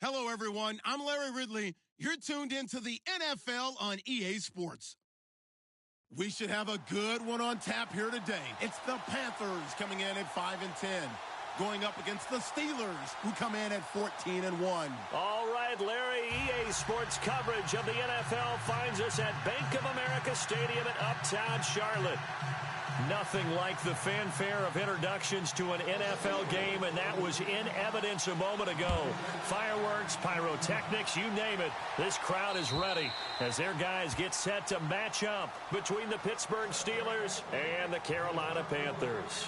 Hello, everyone. I'm Larry Ridley. You're tuned into the NFL on EA Sports. We should have a good one on tap here today. It's the Panthers coming in at 5-10, going up against the Steelers, who come in at 14-1. All right, Larry, EA Sports coverage of the NFL finds us at Bank of America Stadium in Uptown Charlotte. Nothing like the fanfare of introductions to an NFL game, and that was in evidence a moment ago. Fireworks, pyrotechnics, you name it. This crowd is ready as their guys get set to match up between the Pittsburgh Steelers and the Carolina Panthers.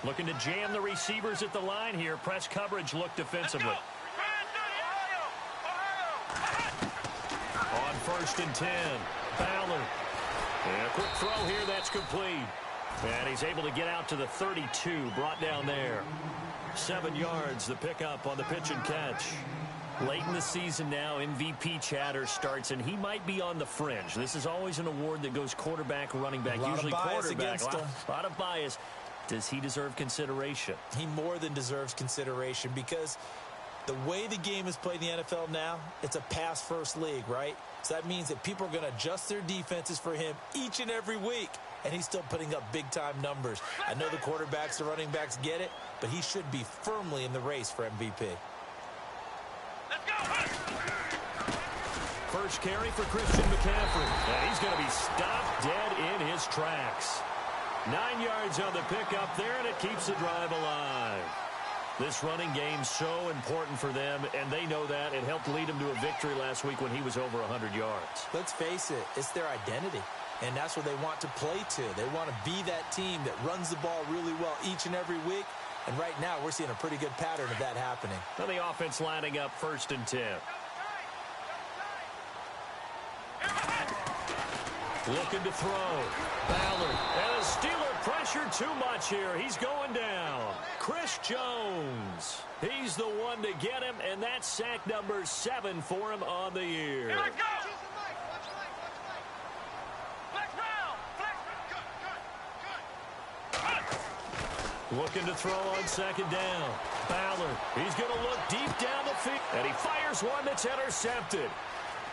Looking to jam the receivers at the line here. Press coverage look defensively. On 1st and 10, Ballard. And a quick throw here, that's complete. And he's able to get out to the 32, brought down there. 7 yards, the pickup on the pitch and catch. Late in the season now, MVP chatter starts, and he might be on the fringe. This is always an award that goes quarterback, running back, usually quarterback. A lot of bias. Does he deserve consideration? He more than deserves consideration because the way the game is played in the NFL now, it's a pass-first league, right? So that means that people are going to adjust their defenses for him each and every week, and he's still putting up big-time numbers. I know the quarterbacks, the running backs get it, but he should be firmly in the race for MVP. Let's go! First carry for Christian McCaffrey, and he's going to be stopped dead in his tracks. 9 yards on the pickup there, and it keeps the drive alive. This running game so important for them, and they know that. It helped lead them to a victory last week when he was over 100 yards. Let's face it, it's their identity, and that's what they want to play to. They want to be that team that runs the ball really well each and every week, and right now we're seeing a pretty good pattern of that happening. Now the offense lining up 1st and 10. Looking to throw. Ballard. And a Steeler pressure too much here. He's going down. Chris Jones. He's the one to get him, and that's sack number 7 for him on the year. Here we go! Looking to throw on 2nd down. Ballard. He's going to look deep down the field. And he fires one that's intercepted.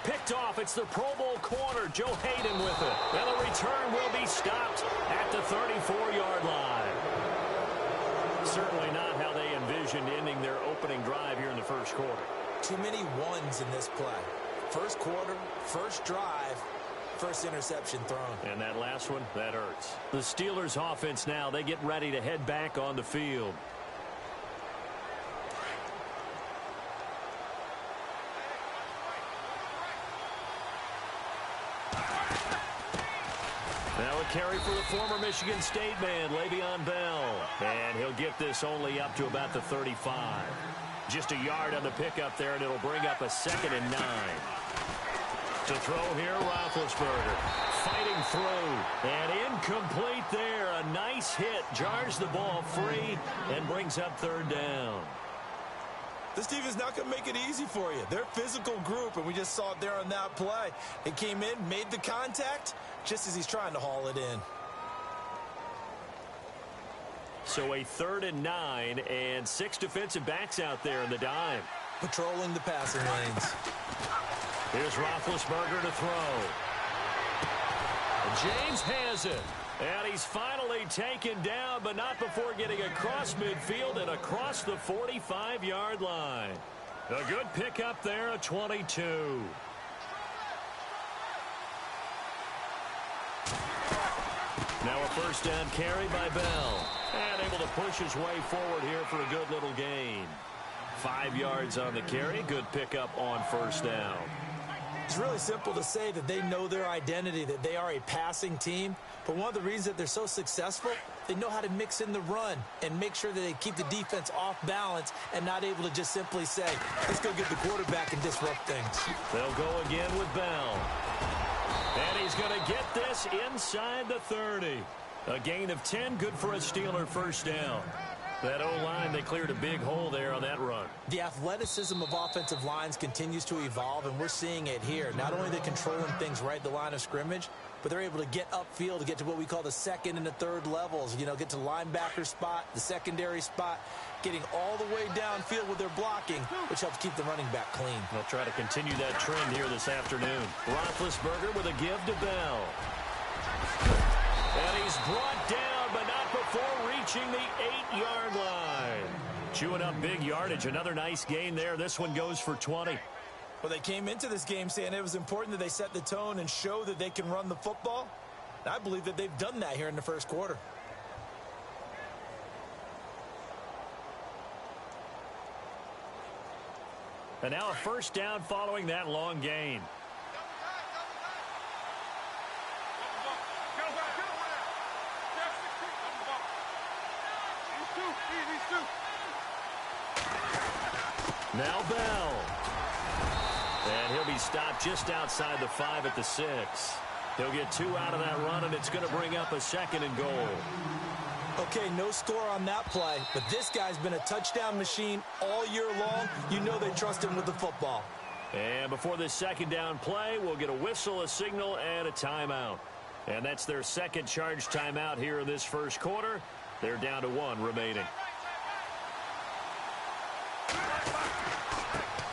Picked off. It's the Pro Bowl corner, Joe Hayden, with it. And the return will be stopped at the 34-yard line. Certainly not how they envisioned ending their opening drive here in the first quarter. Too many ones in this play. First quarter, first drive, first interception thrown. And that last one, that hurts. The Steelers offense now, they get ready to head back on the field. Now a carry for the former Michigan State man, Le'Veon Bell. And he'll get this only up to about the 35. Just a yard on the pickup there, and it'll bring up a 2nd and 9. To throw here, Roethlisberger. Fighting through. And incomplete there. A nice hit. Jars the ball free and brings up 3rd down. This team is not going to make it easy for you. They're a physical group, and we just saw it there on that play. It came in, made the contact, just as he's trying to haul it in. So a 3rd and 9, and 6 defensive backs out there in the dime. Patrolling the passing lanes. Here's Roethlisberger to throw. James has it. And he's finally taken down, but not before getting across midfield and across the 45-yard line. A good pickup there at 22. Now a 1st down carry by Bell. And able to push his way forward here for a good little gain. 5 yards on the carry. Good pickup on 1st down. It's really simple to say that they know their identity, that they are a passing team. But one of the reasons that they're so successful, they know how to mix in the run and make sure that they keep the defense off balance and not able to just simply say, let's go get the quarterback and disrupt things. They'll go again with Bell. And he's going to get this inside the 30. A gain of 10, good for a Steeler 1st down. That O-line, they cleared a big hole there on that run. The athleticism of offensive lines continues to evolve, and we're seeing it here. Not only are they controlling things right at the line of scrimmage, but they're able to get upfield to get to what we call the second and the third levels. You know, get to the linebacker spot, the secondary spot, getting all the way downfield with their blocking, which helps keep the running back clean. They'll try to continue that trend here this afternoon. Roethlisberger with a give to Bell. And he's brought down, but not before reaching the 8-yard line. Chewing up big yardage. Another nice gain there. This one goes for 20. Well, they came into this game saying it was important that they set the tone and show that they can run the football. And I believe that they've done that here in the first quarter. And now a first down following that long gain. Now Bell. And he'll be stopped just outside the 5 at the 6. He'll get 2 out of that run, and it's going to bring up a 2nd and goal. Okay, no score on that play, but this guy's been a touchdown machine all year long. You know they trust him with the football. And before this 2nd down play, we'll get a whistle, a signal, and a timeout. And that's their second charge timeout here in this first quarter. They're down to 1 remaining.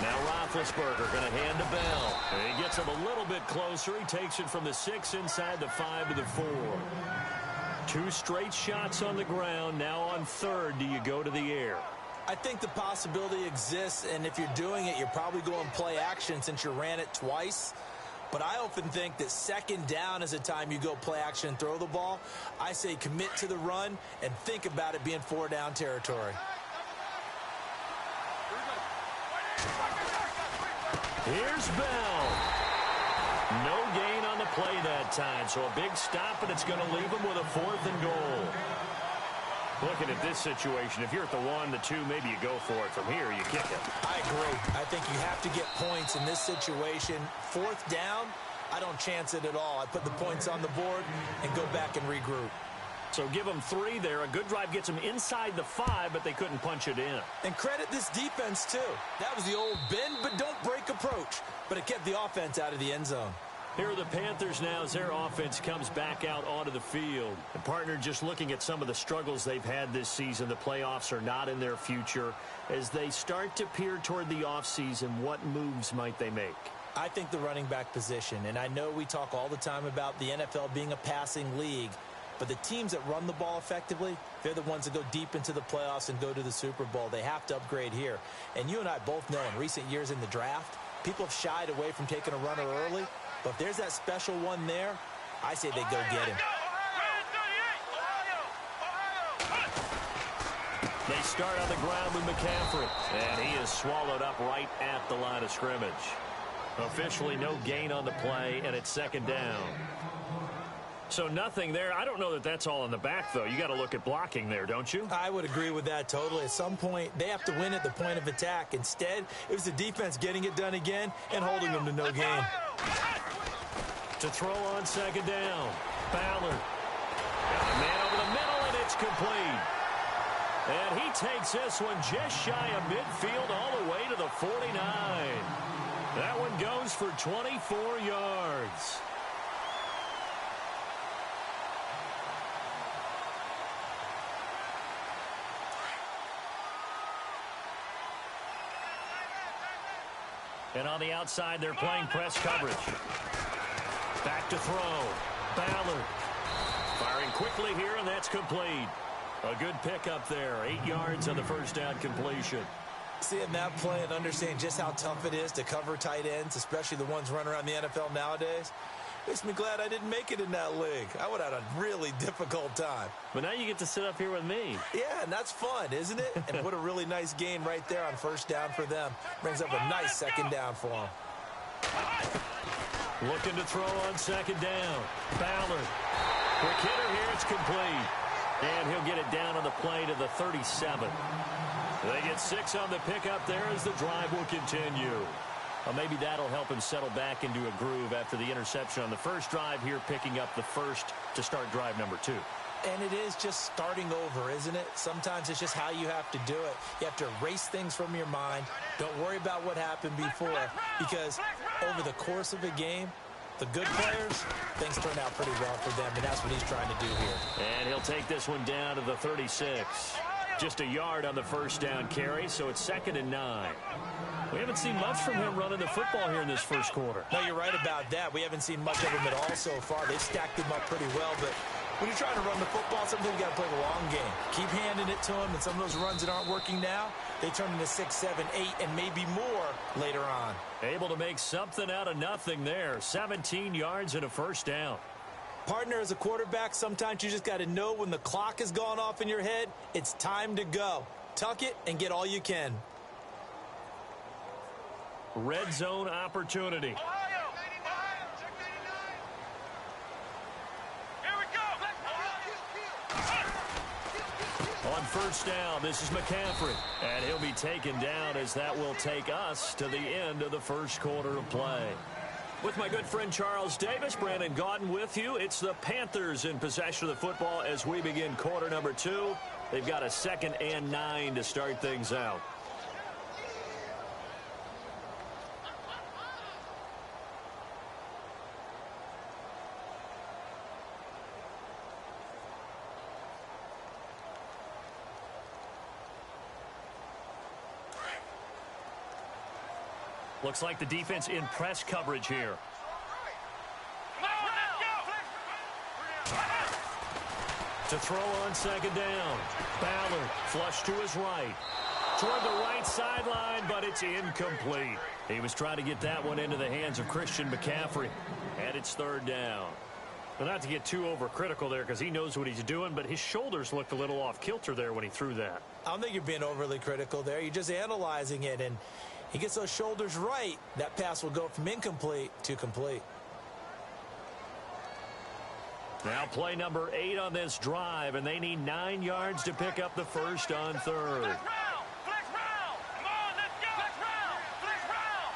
Now Roethlisberger going to hand to Bell. And he gets him a little bit closer. He takes it from the 6 inside the 5 to the 4. 2 straight shots on the ground. Now on 3rd, do you go to the air? I think the possibility exists, and if you're doing it, you're probably going play action since you ran it twice. But I often think that 2nd down is a time you go play action and throw the ball. I say commit to the run and think about it being 4-down territory. Here's Bell. No gain on the play that time, so a big stop, and it's going to leave him with a 4th and goal. Looking at this situation, if you're at the 1, the 2, maybe you go for it. From here, you kick it. I agree. I think you have to get points in this situation. 4th down, I don't chance it at all. I put the points on the board and go back and regroup. So give them 3 there. A good drive gets them inside the 5, but they couldn't punch it in. And credit this defense, too. That was the old bend but don't break approach. But it kept the offense out of the end zone. Here are the Panthers now as their offense comes back out onto the field. And partner, just looking at some of the struggles they've had this season, the playoffs are not in their future. As they start to peer toward the offseason, what moves might they make? I think the running back position, and I know we talk all the time about the NFL being a passing league, but the teams that run the ball effectively, they're the ones that go deep into the playoffs and go to the Super Bowl. They have to upgrade here. And you and I both know in recent years in the draft, people have shied away from taking a runner early. But if there's that special one there, I say they go get him. They start on the ground with McCaffrey. And he is swallowed up right at the line of scrimmage. Officially no gain on the play, and it's 2nd down. So nothing there. I don't know that that's all in the back, though. You got to look at blocking there, don't you? I would agree with that totally. At some point, they have to win at the point of attack. Instead, it was the defense getting it done again and holding them to no gain. To throw on 2nd down. Ballard. Got a man over the middle, and it's complete. And he takes this one just shy of midfield all the way to the 49. That one goes for 24 yards. And on the outside, they're playing press coverage. Back to throw. Ballard. Firing quickly here, and that's complete. A good pickup there. 8 yards on the first down completion. Seeing that play and understanding just how tough it is to cover tight ends, especially the ones running around the NFL nowadays, makes me glad I didn't make it in that league. I would have had a really difficult time. But now you get to sit up here with me. Yeah, and that's fun, isn't it? And what a really nice gain right there on first down for them. Brings up a nice 2nd down for them. Looking to throw on 2nd down. Ballard. Quick hitter here. It's complete. And he'll get it down on the play to the 37. They get 6 on the pickup there as the drive will continue. Well, maybe that'll help him settle back into a groove after the interception on the first drive here, picking up the first to start drive number 2. And it is just starting over, isn't it? Sometimes it's just how you have to do it. You have to erase things from your mind. Don't worry about what happened before, because over the course of a game, the good players, things turn out pretty well for them, and that's what he's trying to do here. And he'll take this one down to the 36. Just a yard on the first down carry, so it's 2nd and 9. We haven't seen much from him running the football here in this first quarter. No, you're right about that. We haven't seen much of him at all so far. They've stacked him up pretty well, but when you're trying to run the football, sometimes you got to play the long game. Keep handing it to him, and some of those runs that aren't working now, they turn into 6, 7, 8, and maybe more later on. Able to make something out of nothing there. 17 yards and a first down. Partner, as a quarterback, sometimes you just got to know when the clock has gone off in your head, it's time to go. Tuck it and get all you can. Red zone opportunity. Ohio, check 99. Here we go. On first down, this is McCaffrey. And he'll be taken down as that will take us to the end of the first quarter of play. With my good friend Charles Davis, Brandon Gaudin with you. It's the Panthers in possession of the football as we begin quarter number 2. They've got a 2nd and 9 to start things out. Looks like the defense in press coverage here. To throw on 2nd down. Ballard flush to his right. Toward the right sideline, but it's incomplete. He was trying to get that one into the hands of Christian McCaffrey. And it's 3rd down. Well, not to get too overcritical there because he knows what he's doing, but his shoulders looked a little off kilter there when he threw that. I don't think you're being overly critical there. You're just analyzing it, and he gets those shoulders right, that pass will go from incomplete to complete. Now play number 8 on this drive, and they need 9 yards to pick up the first on 3rd. Flex round. Come on, let's go. Flex round.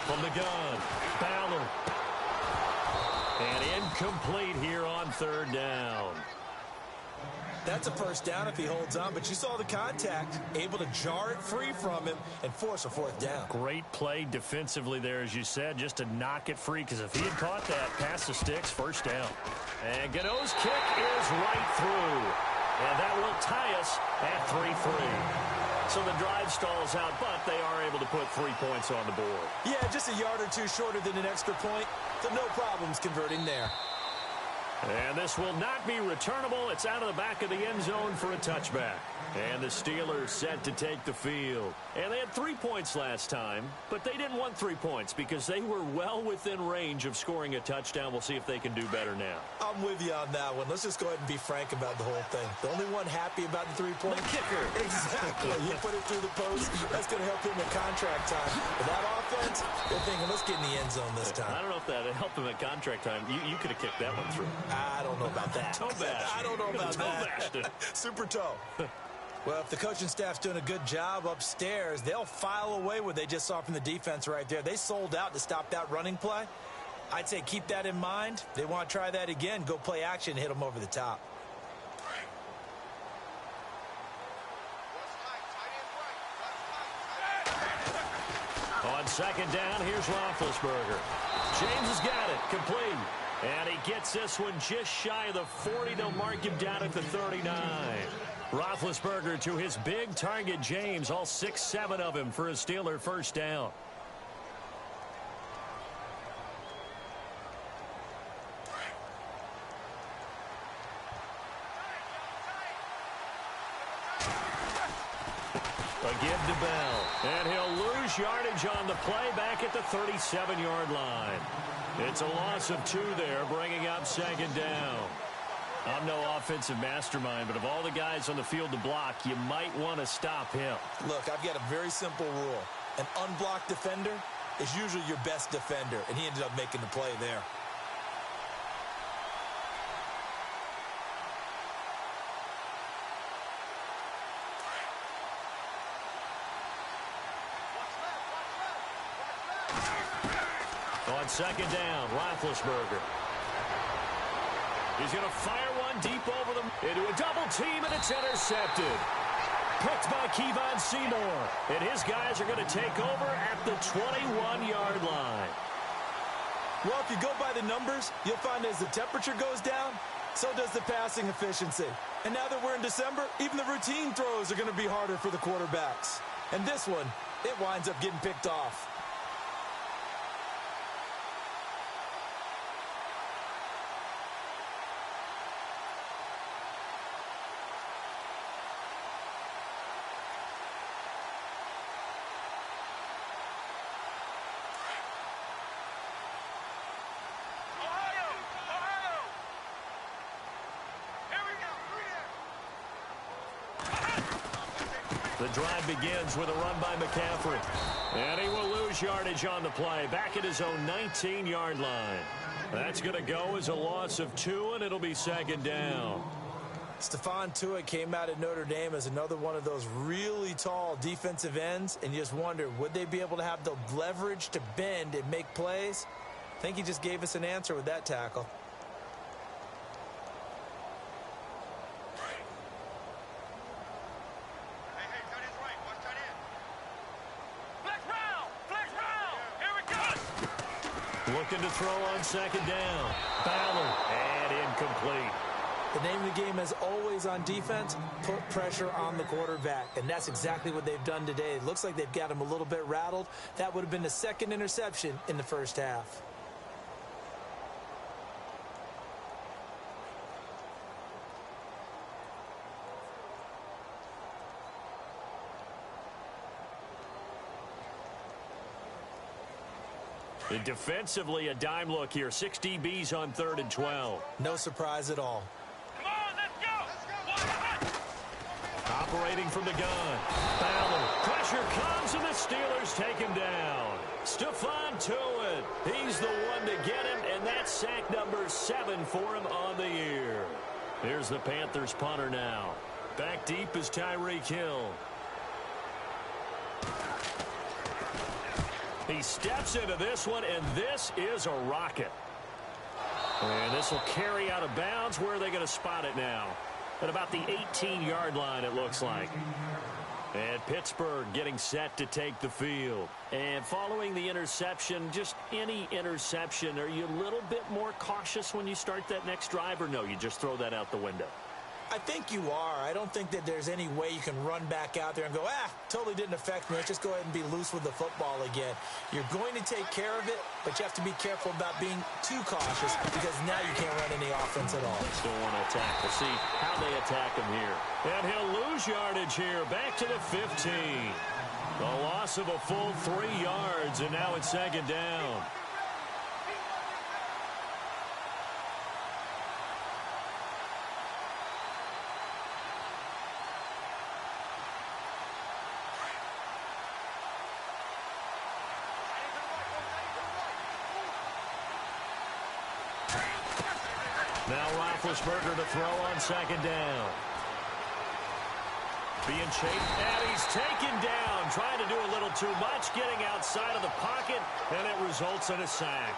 From the gun, Ballard. And incomplete here on 3rd down. That's a first down if he holds on, but you saw the contact, able to jar it free from him and force a 4th down. Great play defensively there, as you said, just to knock it free, because if he had caught that, past the sticks, first down. And Gano's kick is right through. And that will tie us at 3-3. So the drive stalls out, but they are able to put 3 points on the board. Yeah, just a yard or two shorter than an extra point, so no problems converting there. And this will not be returnable. It's out of the back of the end zone for a touchback. And the Steelers set to take the field. And they had 3 points last time, but they didn't want 3 points because they were well within range of scoring a touchdown. We'll see if they can do better now. I'm with you on that one. Let's just go ahead and be frank about the whole thing. The only one happy about the 3 points. The kicker. Exactly. He put it through the post. That's going to help him in contract time. But that offense, they're thinking, let's get in the end zone this time. I don't know if that helped him at contract time. You could have kicked that one through. I don't know about that. Toe bash. I don't know about that. Toe Super toe. Well, if the coaching staff's doing a good job upstairs, they'll file away what they just saw from the defense right there. They sold out to stop that running play. I'd say keep that in mind. They want to try that again. Go play action and hit them over the top. On 2nd down, here's Roethlisberger. James has got it. Complete. And he gets this one just shy of the 40. They'll mark him down at the 39. Roethlisberger to his big target, James. All 6-7 of him for a Steeler first down. A give to Bell. And he'll lose yardage on the play back at the 37-yard line. It's a loss of 2 there, bringing up 2nd down. I'm no offensive mastermind, but of all the guys on the field to block, you might want to stop him. Look, I've got a very simple rule. An unblocked defender is usually your best defender, and he ended up making the play there. On 2nd down, Roethlisberger. He's going to fire one deep over them into a double team, and it's intercepted. Picked by Kevon Seymour. And his guys are going to take over at the 21-yard line. Well, if you go by the numbers, you'll find as the temperature goes down, so does the passing efficiency. And now that we're in December, even the routine throws are going to be harder for the quarterbacks. And this one, it winds up getting picked off. The drive begins with a run by McCaffrey. And he will lose yardage on the play. Back at his own 19-yard line. That's going to go as a loss of 2, and it'll be second down. Stephon Tuitt came out of Notre Dame as another one of those really tall defensive ends, and you just wonder, would they be able to have the leverage to bend and make plays? I think he just gave us an answer with that tackle. Looking to throw on second down. Ballard, and incomplete. The name of the game is always on defense, put pressure on the quarterback. And that's exactly what they've done today. It looks like they've got him a little bit rattled. That would have been the second interception in the first half. And defensively, a dime look here. 6 DBs on 3rd and 12. No surprise at all. Come on, let's go. Operating from the gun. Ballard. Pressure comes, and the Steelers take him down. Stephon Tuitt. He's the one to get him, and that's sack number 7 for him on the year. Here's the Panthers punter now. Back deep is Tyreek Hill. He steps into this one, and this is a rocket. And this will carry out of bounds. Where are they going to spot it now? At about the 18-yard line, it looks like. And Pittsburgh getting set to take the field. And following the interception, just any interception, are you a little bit more cautious when you start that next drive, or no, you just throw that out the window? I think you are. I don't think that there's any way you can run back out there and go, totally didn't affect me. Let's just go ahead and be loose with the football again. You're going to take care of it, but you have to be careful about being too cautious because now you can't run any offense at all. Still want to attack. We'll see how they attack him here. And he'll lose yardage here. Back to the 15. A loss of a full 3 yards, and now it's second down. Now Roethlisberger to throw on second down. Being chased, and he's taken down. Trying to do a little too much, getting outside of the pocket, and it results in a sack.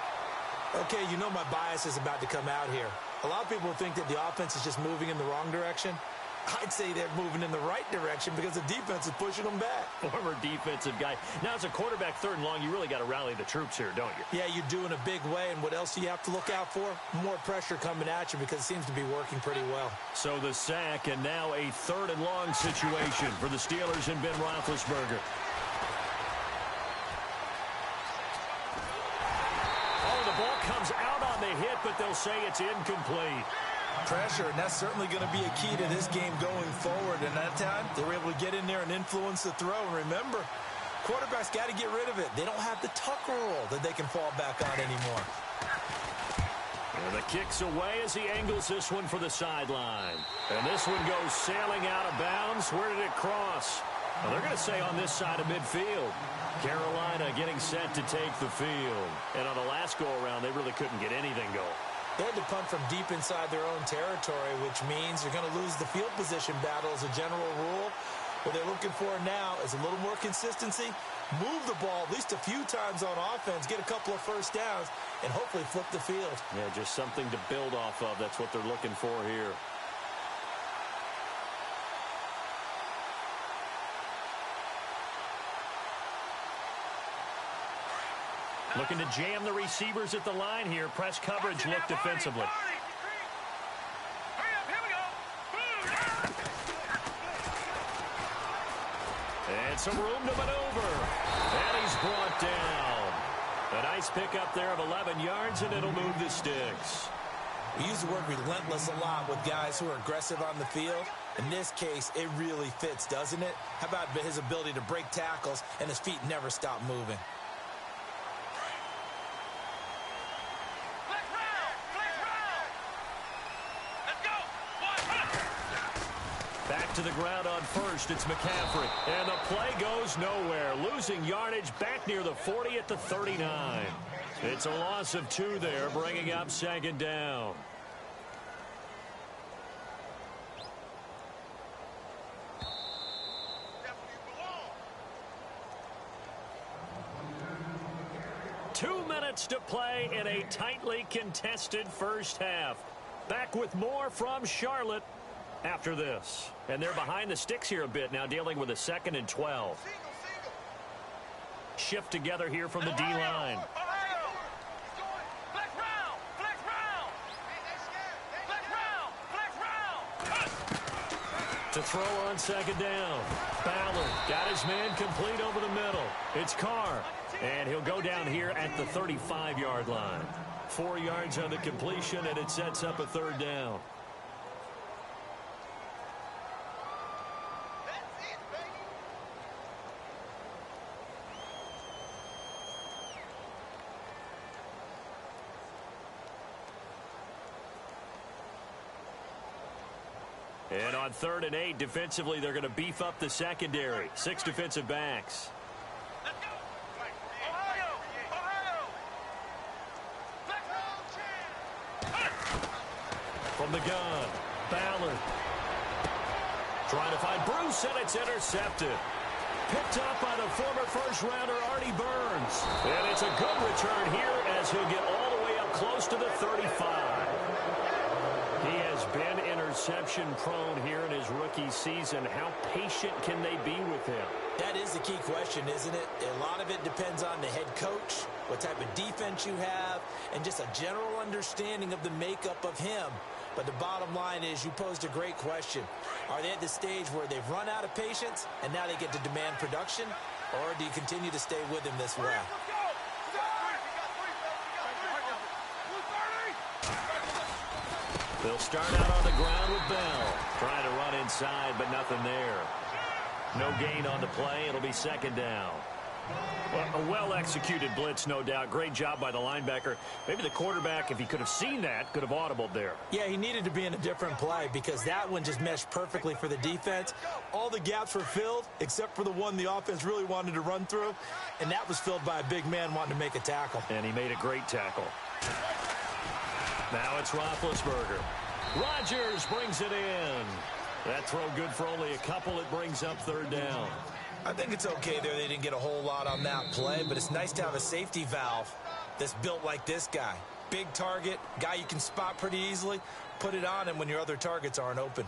Okay, you know my bias is about to come out here. A lot of people think that the offense is just moving in the wrong direction. I'd say they're moving in the right direction because the defense is pushing them back. Former defensive guy. Now, as a quarterback, 3rd and long, you really got to rally the troops here, don't you? Yeah, you do in a big way. And what else do you have to look out for? More pressure coming at you because it seems to be working pretty well. So the sack, and now a 3rd and long situation for the Steelers and Ben Roethlisberger. Oh, the ball comes out on the hit, but they'll say it's incomplete. Pressure, and that's certainly going to be a key to this game going forward. And that time, they were able to get in there and influence the throw. And remember, quarterbacks got to get rid of it. They don't have the Tucker rule that they can fall back on anymore. And the kick's away as he angles this one for the sideline. And this one goes sailing out of bounds. Where did it cross? Well, they're going to say on this side of midfield. Carolina getting set to take the field. And on the last go-around, they really couldn't get anything going. They had to punt from deep inside their own territory, which means you're going to lose the field position battle as a general rule. What they're looking for now is a little more consistency, move the ball at least a few times on offense, get a couple of first downs, and hopefully flip the field. Yeah, just something to build off of. That's what they're looking for here. Looking to jam the receivers at the line here. Press coverage look defensively. And some room to maneuver. And he's brought down. A nice pickup there of 11 yards, and it'll move the sticks. We use the word relentless a lot with guys who are aggressive on the field. In this case, it really fits, doesn't it? How about his ability to break tackles and his feet never stop moving? Back to the ground on first. It's McCaffrey. And the play goes nowhere. Losing yardage back near the 40 at the 39. It's a loss of 2 there, bringing up second down. Two minutes to play in a tightly contested first half. Back with more from Charlotte after this. And they're behind the sticks here a bit now, dealing with a 2nd and 12. Shift together here from the D-line. To throw on second down. Ballard got his man complete over the middle. It's Carr. And he'll go down here at the 35-yard line. 4 yards on the completion, and it sets up a 3rd down. And on 3rd and 8, defensively, they're going to beef up the secondary. 6 defensive backs. From the gun, Ballard. Trying to find Bruce, and it's intercepted. Picked up by the former first-rounder Artie Burns. And it's a good return here as he'll get all the way up close to the 35. He has been interception-prone here in his rookie season. How patient can they be with him? That is the key question, isn't it? A lot of it depends on the head coach, what type of defense you have, and just a general understanding of the makeup of him. But the bottom line is you posed a great question. Are they at the stage where they've run out of patience and now they get to demand production? Or do you continue to stay with him this way? They'll start out on the ground with Bell. Trying to run inside, but nothing there. No gain on the play. It'll be 2nd down. Well, a well-executed blitz, no doubt. Great job by the linebacker. Maybe the quarterback, if he could have seen that, could have audibled there. Yeah, he needed to be in a different play because that one just meshed perfectly for the defense. All the gaps were filled except for the one the offense really wanted to run through, and that was filled by a big man wanting to make a tackle. And he made a great tackle. Now it's Roethlisberger. Rodgers brings it in. That throw good for only a couple. It brings up 3rd down. I think it's okay there. They didn't get a whole lot on that play, but it's nice to have a safety valve that's built like this guy. Big target, guy you can spot pretty easily. Put it on him when your other targets aren't open.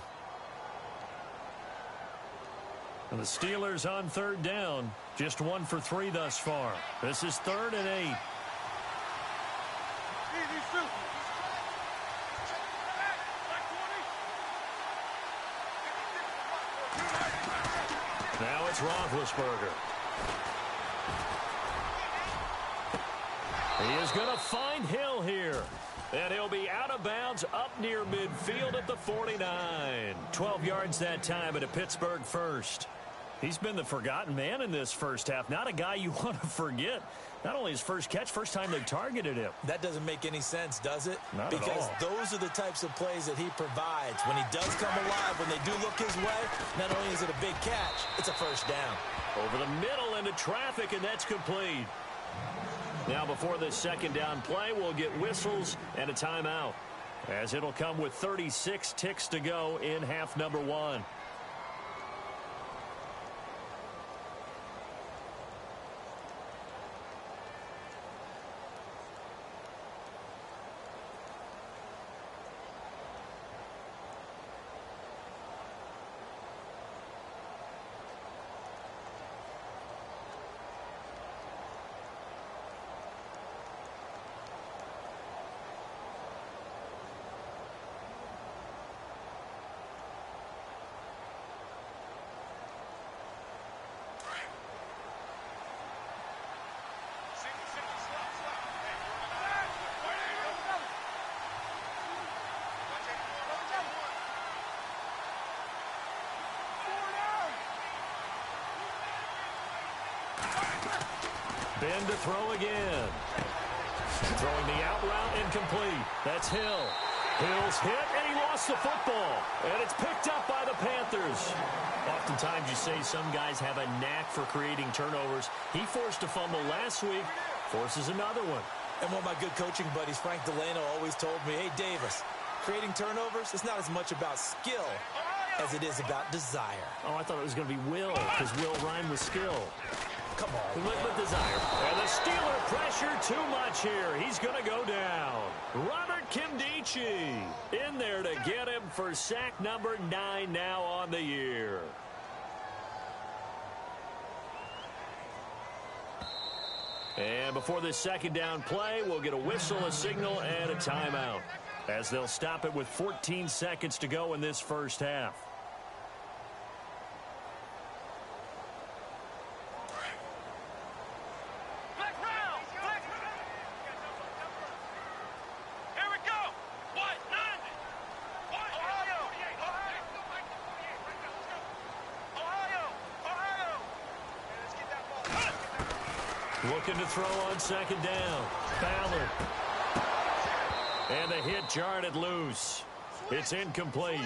And the Steelers on 3rd down. Just 1 for 3 thus far. This is 3rd and 8. Now it's Roethlisberger. He is going to find Hill here. And he'll be out of bounds up near midfield at the 49. 12 yards that time at a Pittsburgh first. He's been the forgotten man in this first half. Not a guy you want to forget. Not only his first catch, first time they've targeted him. That doesn't make any sense, does it? Not because at all. Those are the types of plays that he provides. When he does come alive, when they do look his way, not only is it a big catch, it's a first down. Over the middle into traffic, and that's complete. Now before this 2nd down play, we'll get whistles and a timeout, as it'll come with 36 ticks to go in half number 1. Spin to throw again. Throwing the out route incomplete. That's Hill. Hill's hit, and he lost the football. And it's picked up by the Panthers. Oftentimes you say some guys have a knack for creating turnovers. He forced a fumble last week, forces another one. And one of my good coaching buddies, Frank Delano, always told me, hey, Davis, creating turnovers, it's not as much about skill as it is about desire. Oh, I thought it was going to be will, because will rhyme with skill. Come on. With desire. And the Steeler pressure too much here. He's going to go down. Robert Kimdichie in there to get him for sack number 9 now on the year. And before this second down play, we'll get a whistle, a signal, and a timeout, as they'll stop it with 14 seconds to go in this first half. Looking to throw on second down. Ballard. And the hit jarred it loose. It's incomplete.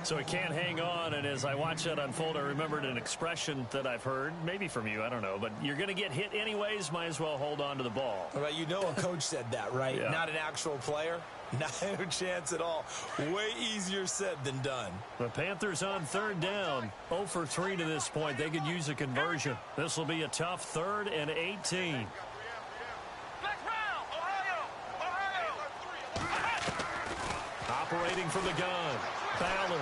So he can't hang on, and as I watch that unfold, I remembered an expression that I've heard, maybe from you, I don't know, but you're going to get hit anyways, might as well hold on to the ball. Well, you know a coach said that, right? Yeah. Not an actual player. Not a chance at all. Way easier said than done. The Panthers on third down. 0 for 3 to this point. They could use a conversion. This will be a tough 3rd and 18. Operating from the gun. Ballard.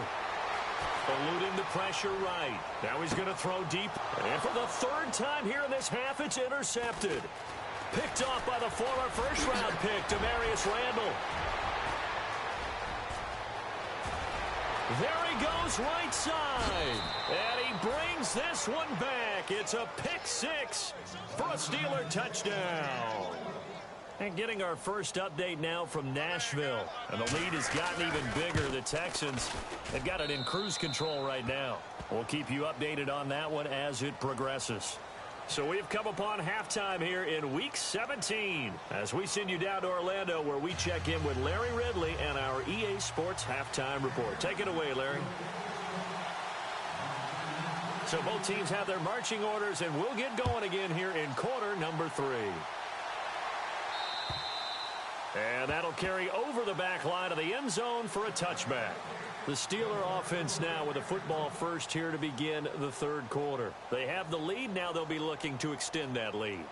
Eluding the pressure right. Now he's going to throw deep. And for the 3rd time here in this half, it's intercepted. Picked off by the former first-round pick, Demarius Randall. There he goes right side. And he brings this one back. It's a pick 6 for a Steeler touchdown. And getting our first update now from Nashville. And the lead has gotten even bigger. The Texans have got it in cruise control right now. We'll keep you updated on that one as it progresses. So we've come upon halftime here in Week 17 as we send you down to Orlando, where we check in with Larry Ridley and our EA Sports Halftime Report. Take it away, Larry. So both teams have their marching orders, and we'll get going again here in quarter number 3. And that'll carry over the back line of the end zone for a touchback. The Steeler offense now with a football first here to begin the 3rd quarter. They have the lead. Now they'll be looking to extend that lead.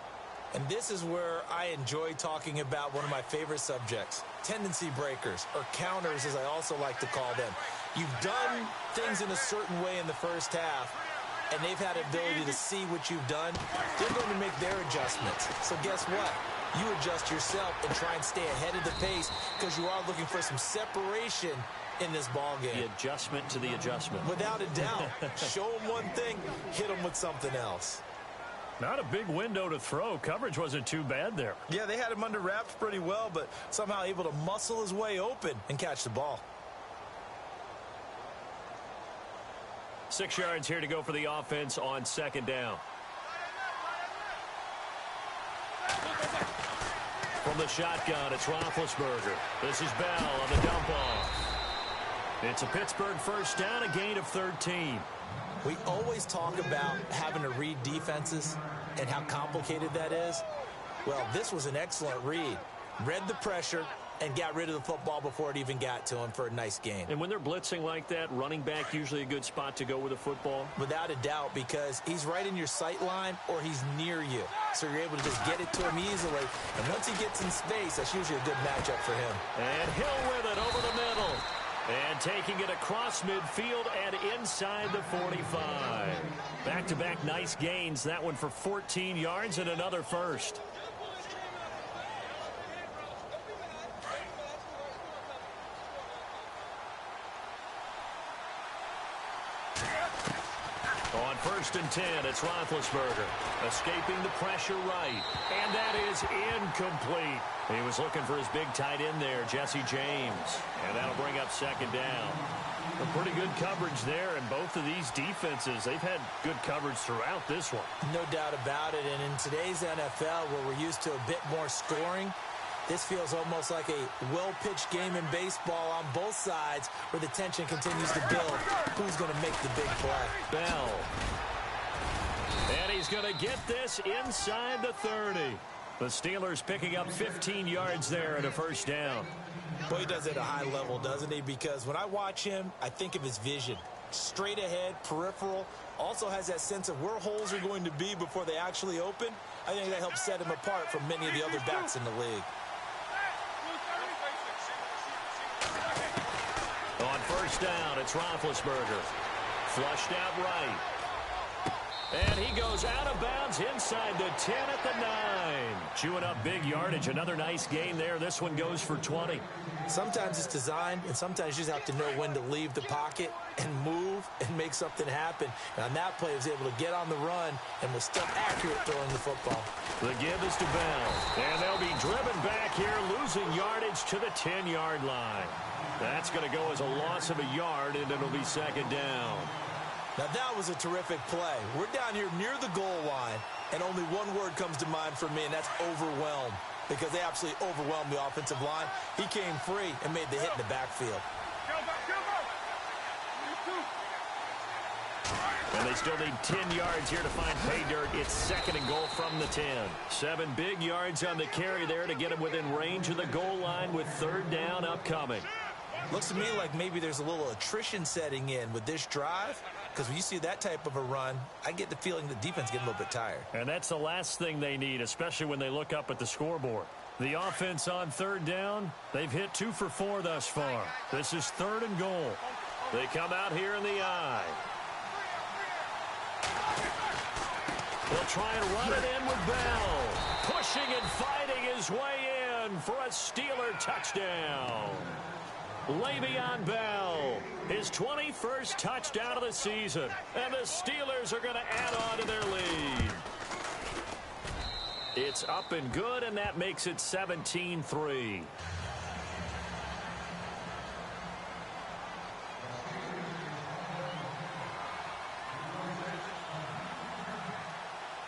And this is where I enjoy talking about one of my favorite subjects, tendency breakers, or counters as I also like to call them. You've done things in a certain way in the first half, and they've had ability to see what you've done. They're going to make their adjustments. So guess what? You adjust yourself and try and stay ahead of the pace, because you are looking for some separation in this ball game. The adjustment to the adjustment. Without a doubt. Show them one thing, hit them with something else. Not a big window to throw. Coverage wasn't too bad there. Yeah, they had him under wraps pretty well, but somehow able to muscle his way open and catch the ball. 6 yards here to go for the offense on second down. From the shotgun, it's Roethlisberger. This is Bell on the dump off. It's a Pittsburgh first down, a gain of 13. We always talk about having to read defenses and how complicated that is. Well, this was an excellent read. Read the pressure and got rid of the football before it even got to him for a nice gain. And when they're blitzing like that, running back usually a good spot to go with the football? Without a doubt, because he's right in your sight line or he's near you. So you're able to just get it to him easily. And once he gets in space, that's usually a good matchup for him. And Hill with it over the middle. And taking it across midfield and inside the 45. Back-to-back nice gains. That one for 14 yards and another first. On 1st and 10, it's Roethlisberger. Escaping the pressure right. And that is incomplete. He was looking for his big tight end there, Jesse James. And that'll bring up 2nd down. A pretty good coverage there, and both of these defenses, they've had good coverage throughout this one. No doubt about it. And in today's NFL, where we're used to a bit more scoring, this feels almost like a well-pitched game in baseball on both sides where the tension continues to build. Who's going to make the big play? Bell. And he's going to get this inside the 30. The Steelers picking up 15 yards there and a 1st down. Boy, he does it at a high level, doesn't he? Because when I watch him, I think of his vision. Straight ahead, peripheral, also has that sense of where holes are going to be before they actually open. I think that helps set him apart from many of the other backs in the league. On 1st down, it's Roethlisberger. Flushed out right. And he goes out of bounds inside the 10 at the 9. Chewing up big yardage. Another nice gain there. This one goes for 20. Sometimes it's designed, and sometimes you just have to know when to leave the pocket and move and make something happen. And on that play, he was able to get on the run and was still accurate throwing the football. The give is to Bell. And they'll be driven back here, losing yardage to the 10-yard line. That's going to go as a loss of a yard, and it'll be 2nd down. Now, that was a terrific play. We're down here near the goal line, and only one word comes to mind for me, and that's overwhelmed, because they absolutely overwhelmed the offensive line. He came free and made the hit in the backfield. And they still need 10 yards here to find pay dirt. It's 2nd and goal from the 10. 7 big yards on the carry there to get him within range of the goal line with 3rd down upcoming. Looks to me like maybe there's a little attrition setting in with this drive, because when you see that type of a run, I get the feeling the defense getting a little bit tired. And that's the last thing they need, especially when they look up at the scoreboard. The offense on 3rd down, they've hit 2 for 4 thus far. This is 3rd and goal. They come out here in the I. They'll try and run it in with Bell. Pushing and fighting his way in for a Steeler touchdown. Le'Veon Bell, his 21st touchdown of the season, and the Steelers are going to add on to their lead. It's up and good, and that makes it 17-3.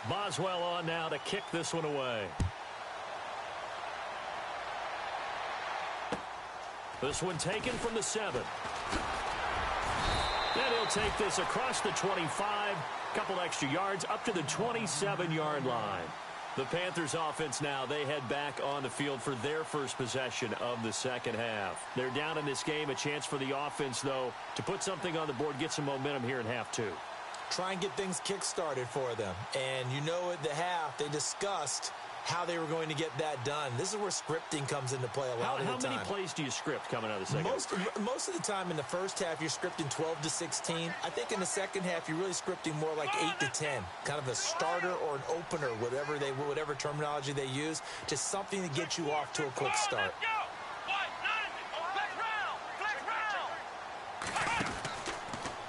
Boswell on now to kick this one away. This one taken from the 7. And he'll take this across the 25. Couple extra yards up to the 27-yard line. The Panthers offense now, they head back on the field for their first possession of the 2nd half. They're down in this game. A chance for the offense, though, to put something on the board, get some momentum here in half 2. Try and get things kick-started for them. And you know at the half, they discussed how they were going to get that done. This is where scripting comes into play a lot of the time. How many plays do you script coming out of the second half? Most of the time in the first half, you're scripting 12 to 16. I think in the second half, you're really scripting more like 8 to 10. Kind of a starter or an opener, whatever terminology they use. Just something to get you off to a quick start.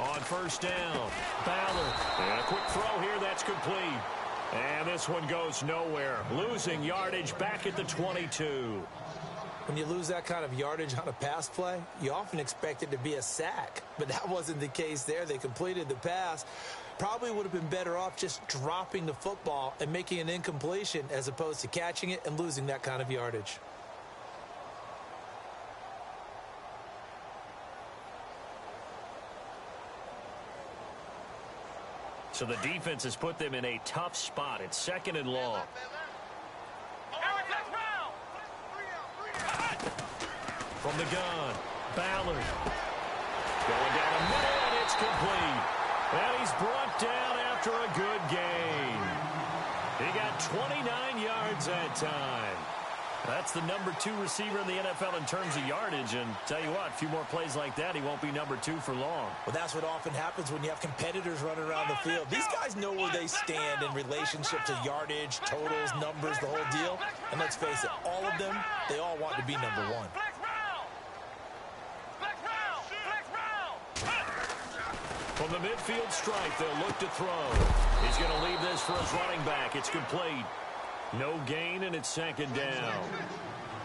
On 1st down, Ballard. And a quick throw here that's complete. And this one goes nowhere. Losing yardage back at the 22. When you lose that kind of yardage on a pass play, you often expect it to be a sack. But that wasn't the case there. They completed the pass. Probably would have been better off just dropping the football and making an incompletion as opposed to catching it and losing that kind of yardage. So the defense has put them in a tough spot. It's 2nd and long. From the gun, Ballard. Going down the middle, and it's complete. And he's brought down after a good gain. He got 29 yards that time. That's the number 2 receiver in the NFL in terms of yardage. And tell you what, a few more plays like that, he won't be number 2 for long. Well, that's what often happens when you have competitors running around the field. These guys know where they stand in relationship to yardage, totals, numbers, the whole deal. And let's face it, all of them, they all want to be number 1. From the midfield stripe, they'll look to throw. He's going to leave this for his running back. It's complete. No gain, and it's second down.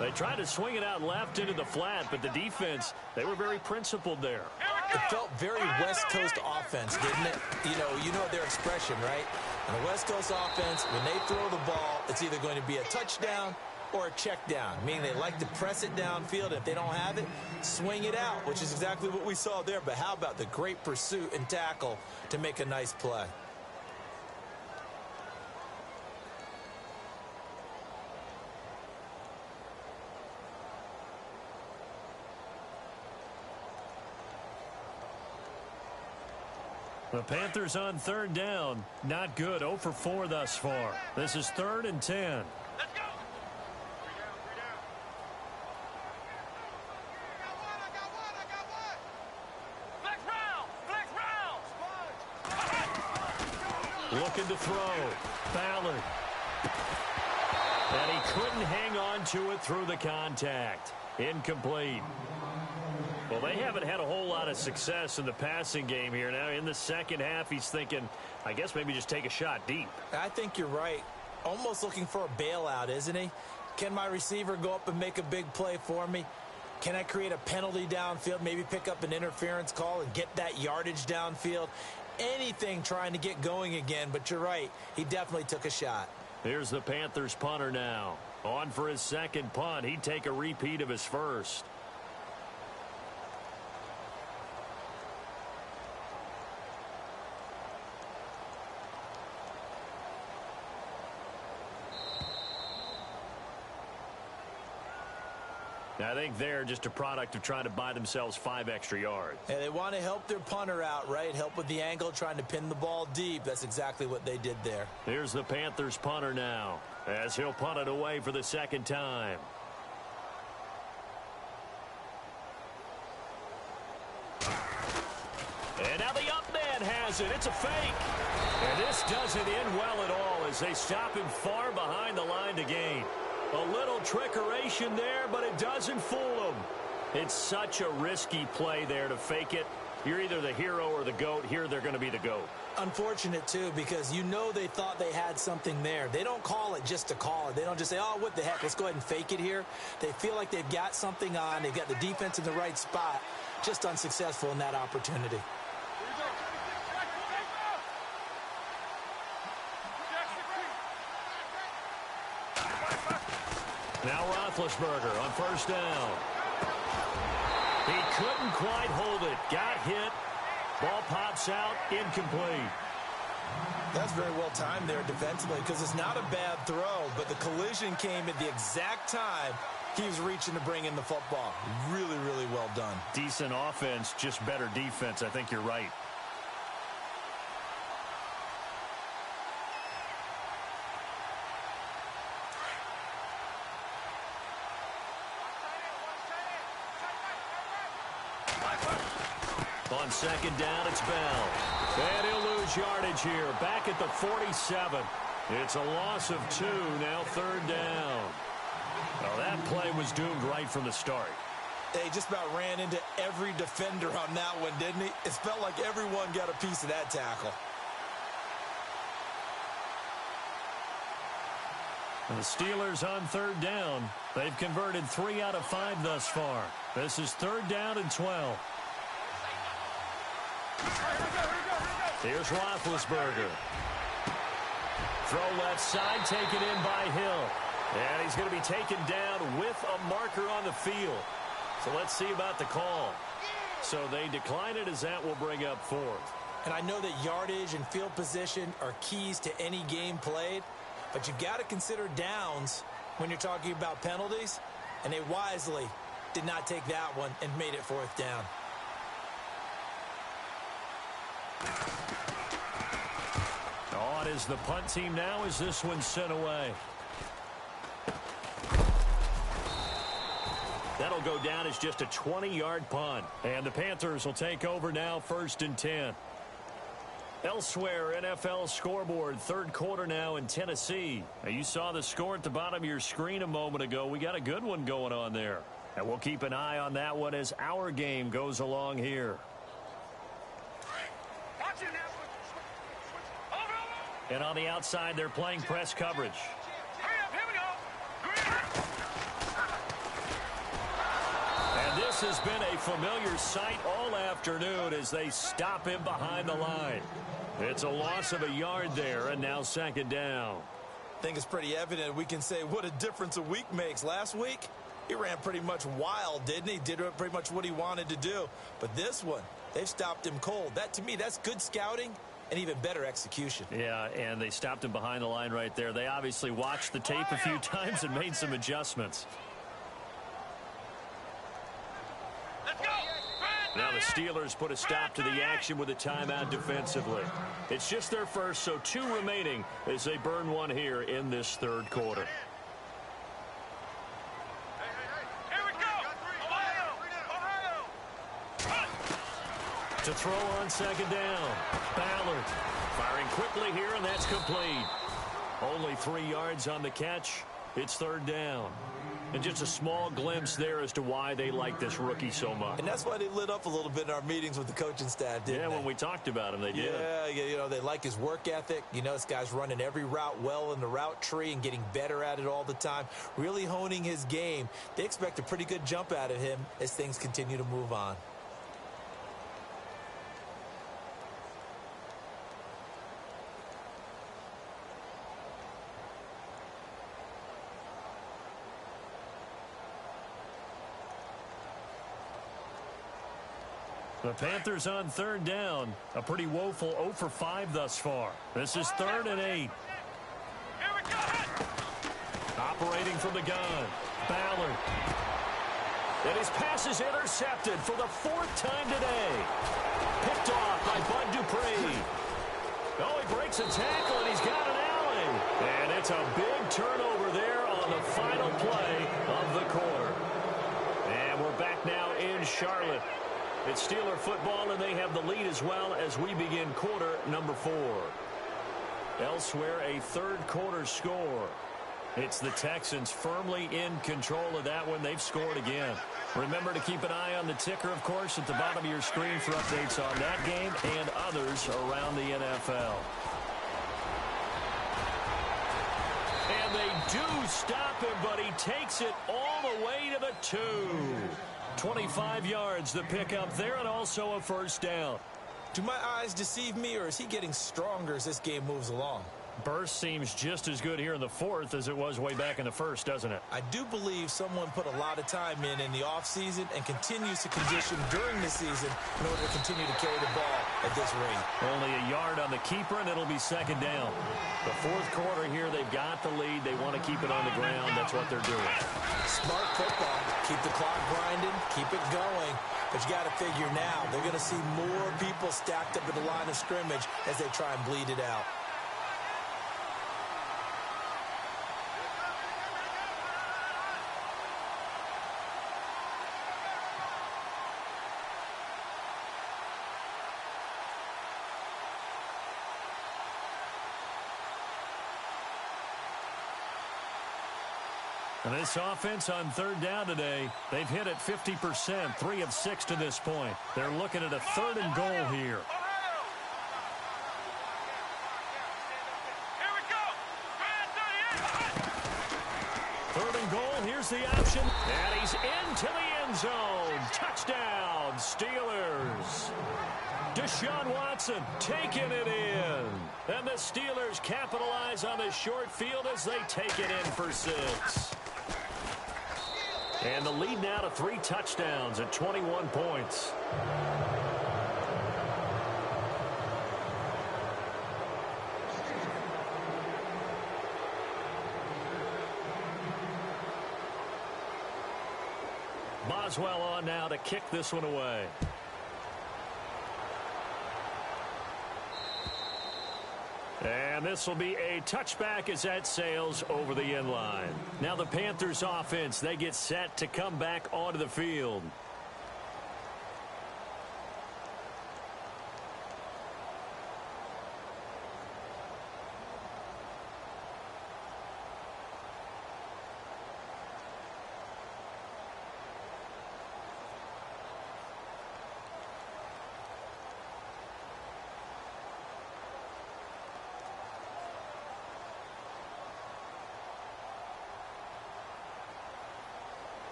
They tried to swing it out left into the flat, but the defense, they were very principled there. It felt very West Coast offense, didn't it? You know their expression, right? And the West Coast offense, when they throw the ball, it's either going to be a touchdown or a check down, meaning they like to press it downfield. If they don't have it, swing it out, which is exactly what we saw there. But how about the great pursuit and tackle to make a nice play? The Panthers on third down. Not good. 0 for 4 thus far. This is 3rd and 10. Let's go. Flex round. Looking to throw. Ballard. And he couldn't hang on to it through the contact. Incomplete. Well, they haven't had a whole lot of success in the passing game here. Now, in the second half, he's thinking, I guess maybe just take a shot deep. I think you're right. Almost looking for a bailout, isn't he? Can my receiver go up and make a big play for me? Can I create a penalty downfield, maybe pick up an interference call and get that yardage downfield? Anything trying to get going again, but you're right. He definitely took a shot. Here's the Panthers punter now. On for his second punt. He'd take a repeat of his first. I think they're just a product of trying to buy themselves 5 extra yards. And they want to help their punter out, right? Help with the angle, trying to pin the ball deep. That's exactly what they did there. Here's the Panthers punter now, as he'll punt it away for the second time. And now the up man has it. It's a fake. And this doesn't end well at all as they stop him far behind the line to gain. A little trickeration there, but it doesn't fool them. It's such a risky play there to fake it. You're either the hero or the GOAT. Here they're going to be the GOAT. Unfortunate, too, because you know they thought they had something there. They don't call it just to call it. They don't just say, oh, what the heck, let's go ahead and fake it here. They feel like they've got something on. They've got the defense in the right spot. Just unsuccessful in that opportunity. Now Roethlisberger on first down. He couldn't quite hold it. Got hit. Ball pops out. Incomplete. That's very well timed there defensively because it's not a bad throw, but the collision came at the exact time he was reaching to bring in the football. Really, really well done. Decent offense, just better defense. I think you're right. On second down, it's Bell. And he'll lose yardage here. Back at the 47. It's a loss of 2. Now 3rd down. Well, that play was doomed right from the start. They just about ran into every defender on that one, didn't he? It felt like everyone got a piece of that tackle. And the Steelers on 3rd down. They've converted 3 out of 5 thus far. This is 3rd down and 12. Here's Roethlisberger. Throw left side, taken in by Hill. And he's going to be taken down with a marker on the field. So let's see about the call. So they decline it as that will bring up 4th. And I know that yardage and field position are keys to any game played, but you've got to consider downs when you're talking about penalties. And they wisely did not take that one and made it 4th down. On is the punt team now as this one's sent away. That'll go down as just a 20-yard punt. And the Panthers will take over now 1st and 10. Elsewhere, NFL scoreboard, 3rd quarter now in Tennessee. Now, you saw the score at the bottom of your screen a moment ago. We got a good one going on there. And we'll keep an eye on that one as our game goes along here. And on the outside, they're playing press coverage. And this has been a familiar sight all afternoon as they stop him behind the line. It's a loss of a yard there, and now second down. I think it's pretty evident. We can say what a difference a week makes. Last week, he ran pretty much wild, didn't he? Did pretty much what he wanted to do. But this one, they've stopped him cold. That, to me, that's good scouting and even better execution. Yeah, and they stopped him behind the line right there. They obviously watched the tape a few times and made some adjustments. Now the Steelers put a stop to the action with a timeout defensively. It's just their first, so 2 remaining as they burn one here in this third quarter. Here we go! Ohio! To throw on second down. Ballard firing quickly here, and that's complete. Only 3 yards on the catch. It's third down. And just a small glimpse there as to why they like this rookie so much. And that's why they lit up a little bit in our meetings with the coaching staff, didn't they? Yeah, when we talked about him, they did. Yeah, you know, they like his work ethic. You know, this guy's running every route well in the route tree and getting better at it all the time, really honing his game. They expect a pretty good jump out of him as things continue to move on. The Panthers on third down. A pretty woeful 0 for 5 thus far. This is 3rd and 8. Here we go! Operating from the gun. Ballard. And his pass is intercepted for the 4th time today. Picked off by Bud Dupree. Oh, he breaks a tackle, and he's got an alley. And it's a big turnover there on the final play of the quarter. And we're back now in Charlotte. It's Steeler football, and they have the lead as well as we begin quarter number 4. Elsewhere, a third quarter score. It's the Texans firmly in control of that one. They've scored again. Remember to keep an eye on the ticker, of course, at the bottom of your screen for updates on that game and others around the NFL. And they do stop him, but he takes it all the way to the 2. 25 yards the pickup there, and also a first down. Do my eyes deceive me, or is he getting stronger as this game moves along? Burst seems just as good here in the 4th as it was way back in the 1st, doesn't it? I do believe someone put a lot of time in the offseason and continues to condition during the season in order to continue to carry the ball at this rate. Only a yard on the keeper, and it'll be second down. The 4th quarter here, they've got the lead. They want to keep it on the ground. That's what they're doing. Smart football. Keep the clock grinding. Keep it going. But you got to figure now, they're going to see more people stacked up at the line of scrimmage as they try and bleed it out. And this offense on third down today, they've hit it 50%, 3 of 6 to this point. They're looking at a 3rd and goal here. Here we go! 3rd and goal, here's the option. And he's into the end zone. Touchdown, Steelers. Deshaun Watson taking it in. And the Steelers capitalize on the short field as they take it in for 6. And the lead now to 3 touchdowns at 21 points. Boswell on now to kick this one away. And this will be a touchback as that sails over the end line. Now the Panthers offense, they get set to come back onto the field.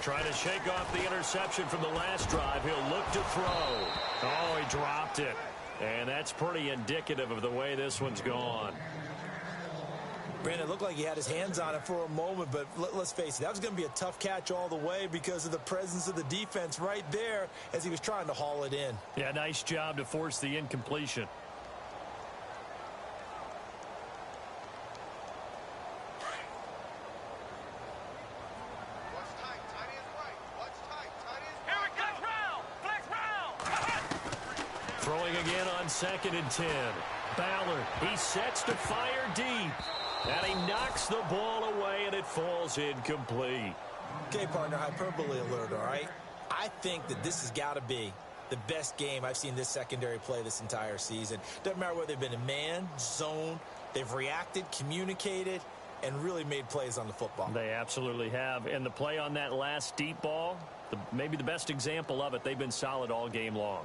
Trying to shake off the interception from the last drive. He'll look to throw. Oh, he dropped it. And that's pretty indicative of the way this one's gone. Brandon, it looked like he had his hands on it for a moment, but let's face it, that was going to be a tough catch all the way because of the presence of the defense right there as he was trying to haul it in. Yeah, nice job to force the incompletion. Throwing again on 2nd and 10. Ballard, he sets to fire deep. And he knocks the ball away, and it falls incomplete. Okay, partner, hyperbole alert, all right? I think that this has got to be the best game I've seen this secondary play this entire season. Doesn't matter whether they've been in man, zone, they've reacted, communicated, and really made plays on the football. They absolutely have. And the play on that last deep ball, maybe the best example of it, they've been solid all game long.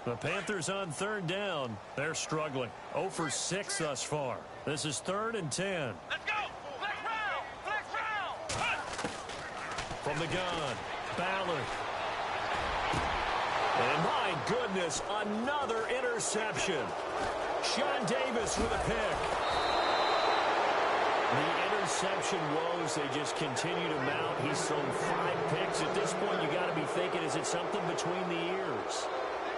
The Panthers on 3rd down. They're struggling. 0 for 6 thus far. This is 3rd and 10. Let's go! Flex round! Flex round! From the gun, Ballard. And my goodness, another interception. Sean Davis with a pick. The interception woes, they just continue to mount. He's thrown 5 picks. At this point, you got to be thinking, is it something between the ears?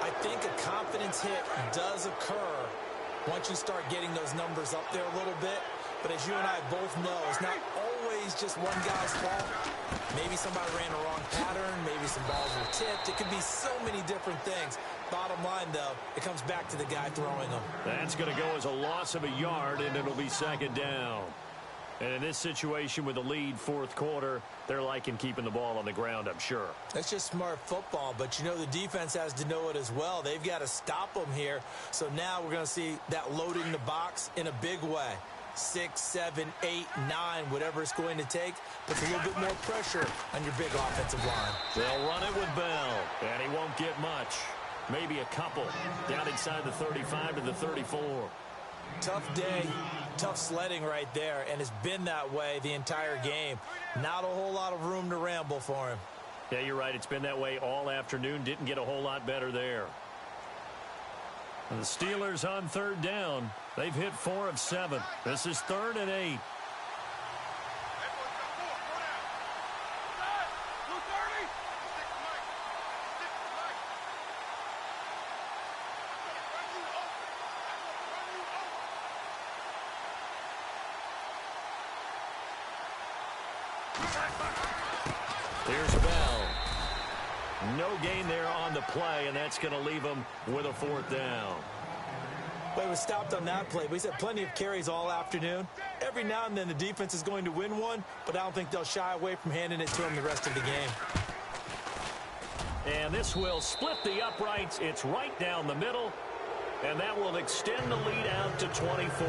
I think a confidence hit does occur once you start getting those numbers up there a little bit. But as you and I both know, it's not always just one guy's fault. Maybe somebody ran a wrong pattern. Maybe some balls were tipped. It could be so many different things. Bottom line, though, it comes back to the guy throwing them. That's going to go as a loss of a yard, and it'll be 2nd down. And in this situation with the lead 4th quarter, they're liking keeping the ball on the ground, I'm sure. That's just smart football, but you know the defense has to know it as well. They've got to stop them here. So now we're going to see that loading the box in a big way. 6, 7, 8, 9, whatever it's going to take, puts a little bit more pressure on your big offensive line. They'll run it with Bell, and he won't get much. Maybe a couple down inside the 35 to the 34. Tough day, tough sledding right there, and it's been that way the entire game. Not a whole lot of room to ramble for him. Yeah, you're right. It's been that way all afternoon. Didn't get a whole lot better there. And the Steelers on 3rd down. They've hit 4 of 7. This is 3rd and 8. Here's Bell. No gain there on the play, and that's going to leave him with a 4th down. Well, he was stopped on that play, but he's had plenty of carries all afternoon. Every now and then the defense is going to win one, but I don't think they'll shy away from handing it to him the rest of the game. And this will split the uprights. It's right down the middle, and that will extend the lead out to 24.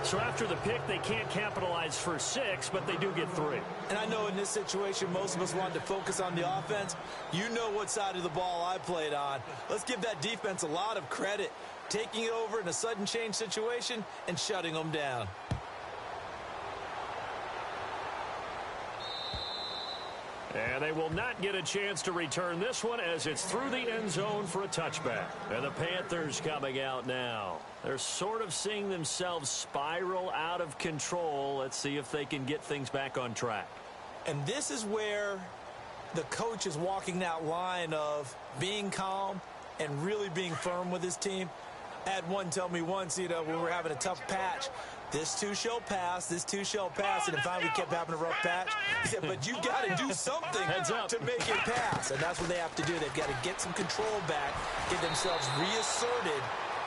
So after the pick, they can't capitalize for 6, but they do get 3. And I know in this situation, most of us wanted to focus on the offense. You know what side of the ball I played on. Let's give that defense a lot of credit, taking it over in a sudden change situation and shutting them down. And they will not get a chance to return this one as it's through the end zone for a touchback. And the Panthers coming out now. They're sort of seeing themselves spiral out of control. Let's see if they can get things back on track. And this is where the coach is walking that line of being calm and really being firm with his team. I had one tell me once, when we were having a tough patch, this too shall pass, this too shall pass, and finally we kept having a rough patch. He said, but you got to do something to make it pass, and that's what they have to do. They've got to get some control back, get themselves reasserted,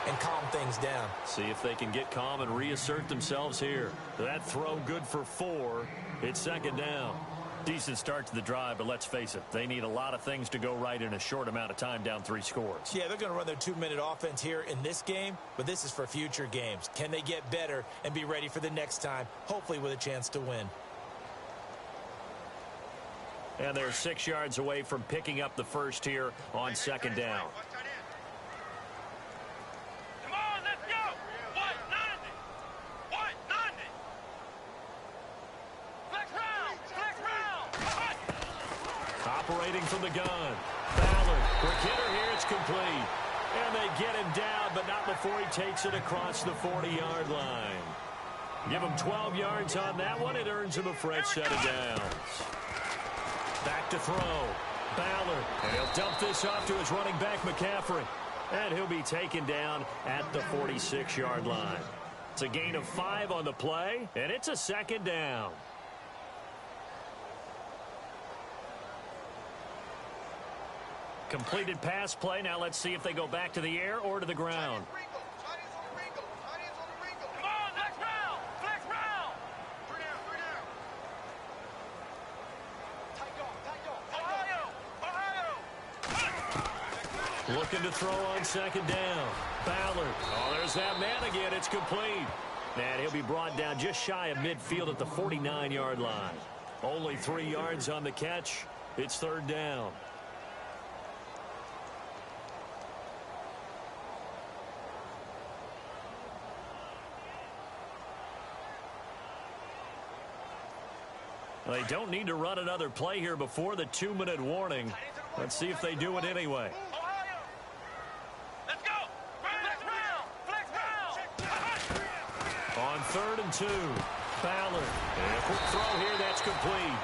and calm things down. See if they can get calm and reassert themselves here. That throw good for 4. It's 2nd down. Decent start to the drive, but let's face it, they need a lot of things to go right in a short amount of time down 3 scores. Yeah, they're going to run their 2-minute offense here in this game, but this is for future games. Can they get better and be ready for the next time, hopefully with a chance to win? And they're 6 yards away from picking up the first here on 2nd down. Come on, let's go! 190! 190! Flex round! Flex round! Operating from the gun. Ballard. Quick hitter here. It's complete. And they get him down, but not before he takes it across the 40-yard line. Give him 12 yards on that one. It earns him a fresh set of downs. Back to throw. Ballard. And he'll dump this off to his running back, McCaffrey. And he'll be taken down at the 46-yard line. It's a gain of 5 on the play, and it's a 2nd down. Completed pass play. Now let's see if they go back to the air or to the ground. Come on, flex round! Flex round! 3 down, 3 down. Ohio! Looking to throw on 2nd down. Ballard. Oh, there's that man again. It's complete. And he'll be brought down just shy of midfield at the 49-yard line. Only 3 yards on the catch. It's 3rd down. They don't need to run another play here before the 2-minute warning. Let's see if they do it anyway. Ohio! Let's go! Flex round! Flex round! On 3rd and 2, Ballard. And a quick throw here, that's complete.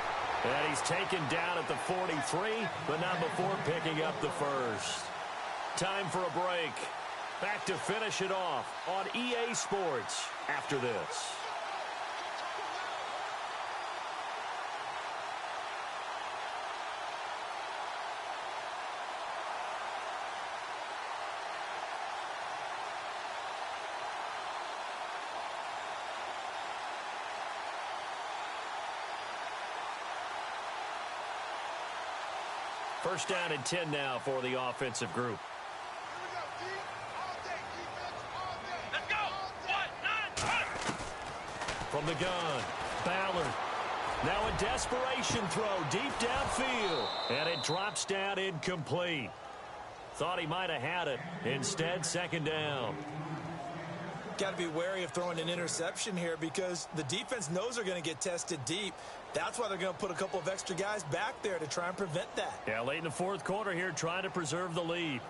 And he's taken down at the 43, but not before picking up the first. Time for a break. Back to finish it off on EA Sports after this. First down and 10 now for the offensive group. Let's go! 1-9-1! From the gun, Ballard. Now a desperation throw deep downfield. And it drops down incomplete. Thought he might have had it. Instead, 2nd down. Got to be wary of throwing an interception here because the defense knows they're going to get tested deep. That's why they're going to put a couple of extra guys back there to try and prevent that. Yeah, late in the 4th quarter here, trying to preserve the lead.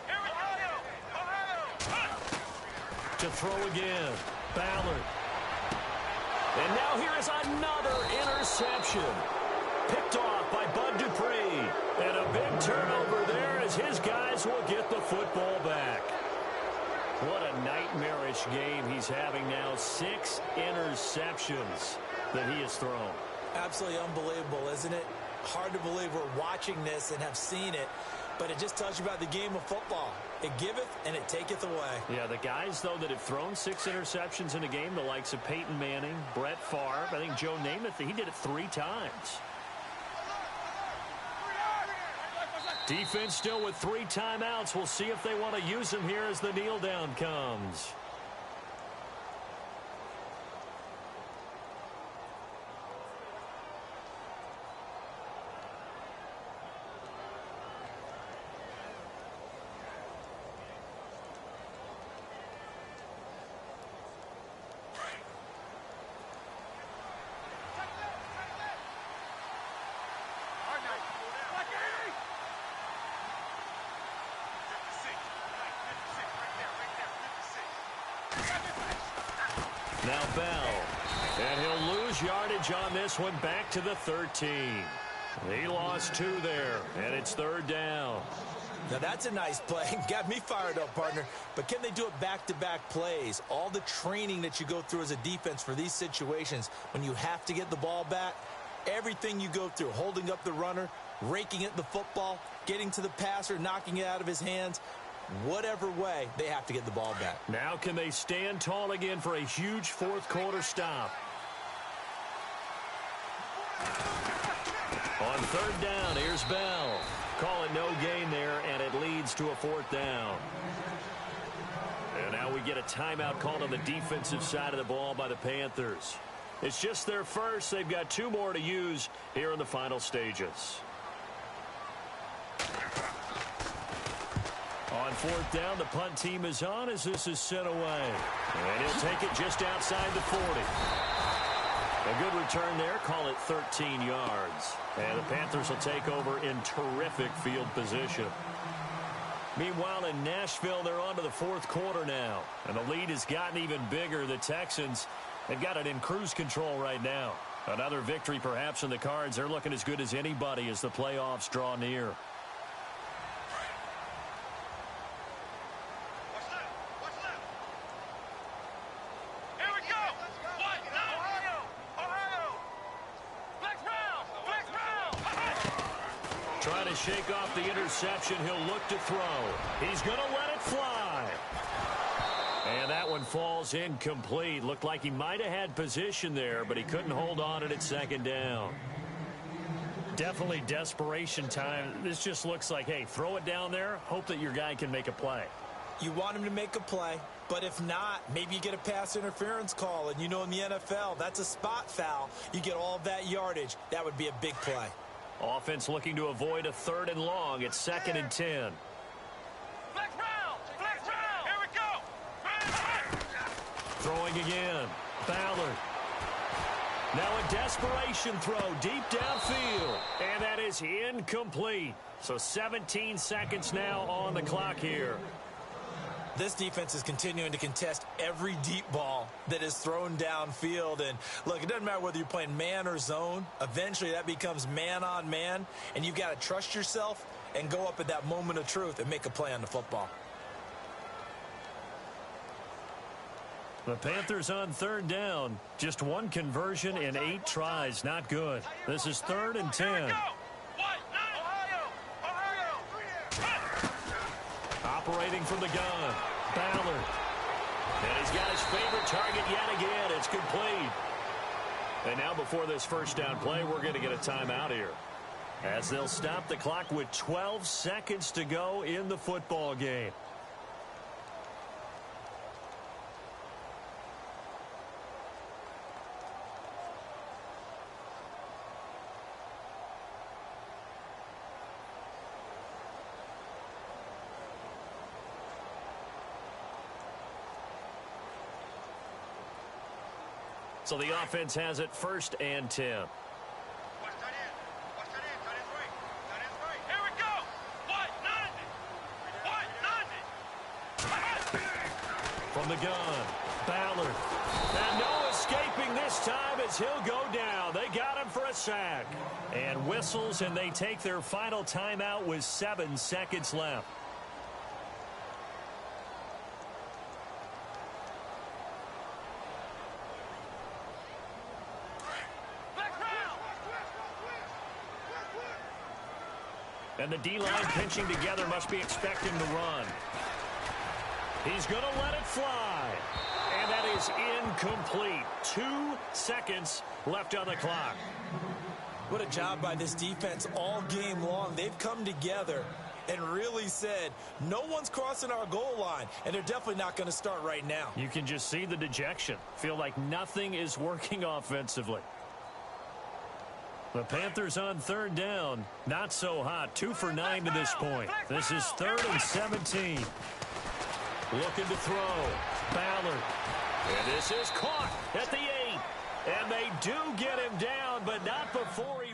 Here we go! Ohio! To throw again, Ballard. And now here is another interception. Picked off by Bud Dupree. And a big turnover there as his guys will get the football back. What a nightmarish game he's having now. 6 interceptions that he has thrown. Absolutely unbelievable, isn't it? Hard to believe we're watching this and have seen it, but it just tells you about the game of football. It giveth and it taketh away. Yeah, the guys, though, that have thrown 6 interceptions in a game, the likes of Peyton Manning, Brett Favre, I think Joe Namath, he did it 3 times. Defense still with 3 timeouts. We'll see if they want to use them here as the kneel down comes. Now Bell, and he'll lose yardage on this one back to the 13. He lost 2 there, and it's 3rd down. Now that's a nice play. Got me fired up, partner. But can they do it back-to-back plays? All the training that you go through as a defense for these situations, when you have to get the ball back, everything you go through, holding up the runner, raking at the football, getting to the passer, knocking it out of his hands, Whatever way, they have to get the ball back. Now can they stand tall again for a huge fourth quarter stop? On third down, here's Bell. Call it no gain there, and it leads to a fourth down. And now we get a timeout called on the defensive side of the ball by the Panthers. It's just their first. They've got 2 more to use here in the final stages. On fourth down, the punt team is on as this is sent away. And he'll take it just outside the 40. A good return there. Call it 13 yards. And the Panthers will take over in terrific field position. Meanwhile, in Nashville, they're on to the fourth quarter now. And the lead has gotten even bigger. The Texans have got it in cruise control right now. Another victory perhaps in the cards. They're looking as good as anybody as the playoffs draw near. Trying to shake off the interception. He'll look to throw. He's going to let it fly. And that one falls incomplete. Looked like he might have had position there, but he couldn't hold on at second down. Definitely desperation time. This just looks like, hey, throw it down there. Hope that your guy can make a play. You want him to make a play, but if not, maybe you get a pass interference call. And you know in the NFL, that's a spot foul. You get all of that yardage. That would be a big play. Offense looking to avoid a 3rd and long. It's 2nd and 10. Flex round! Flex round! Here we go! Throwing again. Ballard. Now a desperation throw deep downfield. And that is incomplete. So 17 seconds now on the clock here. This defense is continuing to contest every deep ball that is thrown downfield. And, look, it doesn't matter whether you're playing man or zone. Eventually, that becomes man on man. And you've got to trust yourself and go up at that moment of truth and make a play on the football. The Panthers on 3rd down. Just 1 conversion in 8 tries. Not good. This is 3rd and 10. Operating from the gun. Ballard. And he's got his favorite target yet again. It's complete. And now before this first down play, we're going to get a timeout here, as they'll stop the clock with 12 seconds to go in the football game. So the offense has it 1st and 10. Here we go! From the gun, Ballard. And no escaping this time as he'll go down. They got him for a sack. And whistles, and they take their final timeout with 7 seconds left. And the D-line pinching together, must be expecting to run. He's going to let it fly. And that is incomplete. 2 seconds left on the clock. What a job by this defense all game long. They've come together and really said, no one's crossing our goal line, and they're definitely not going to start right now. You can just see the dejection. Feel like nothing is working offensively. The Panthers on 3rd down. Not so hot. 2 for 9 to this point. This is 3rd and 17. Looking to throw. Ballard. And this is caught at the 8. And they do get him down, but not before he